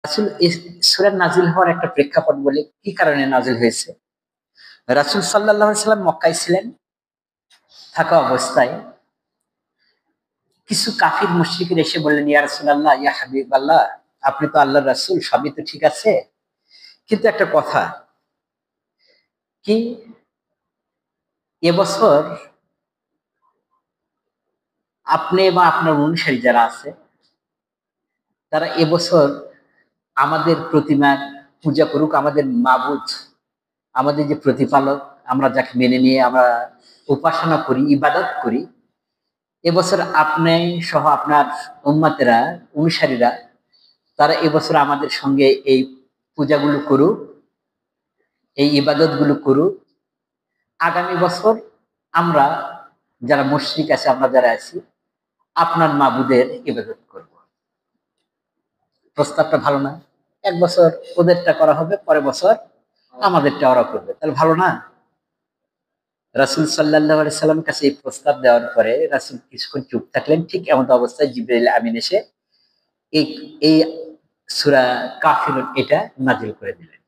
রাসূল এই সূরা নাজিল হওয়ার একটা প্রেক্ষাপট বলে কি কারণে নাজিল হয়েছে? রাসূল সাল্লাল্লাহু আলাইহি সাল্লাম মক্কায় ছিলেন। থাকা অবস্থায় কিছু কাফির মুশরিকরা এসে বললেন, ইয়া রাসূলুল্লাহ, ইয়া হাবিবাল্লাহ, আপনি তো আল্লাহর রাসূল, সবই তো ঠিক আছে। কিন্তু একটা কথা, কি এবছর আপনি বা আপনার অনুসারী যারা আছে, তারা এবছর আমাদের প্রতিমার পূজা করুক, আমাদের মাবুদ, আমাদের যে প্রতিপালক, আমরা যাকে মেনে নিয়ে আমরা উপাসনা করি, ইবাদত করি, এবছর আপনি সহ আপনার উম্মতেরা, অনুসারীরা, তারা এবছর আমাদের সঙ্গে এই পূজাগুলো করুক, এই ইবাদতগুলো করুক। আগামী বছর আমরা যারা মুশরিক আছে, আমরা যারা আছি, আপনার মাবুদের ইবাদত করব। প্রস্তাবটা ভালো না? এক বছর ওদেরটা করা হবে, পরের বছর আমাদেরটা ওরা করবে, তাহলে ভালো না? রাসূল সাল্লাল্লাহু আলাইহি সাল্লামের কাছে এই প্রস্তাব দেওয়ার পরে রাসূল কিছুক্ষণ চুপ থাকলেন। ঠিক এমন অবস্থায় জিবরাইল আমিন এসে এই এই সূরা কাফিরুন এটা নাযিল করে দিলেন।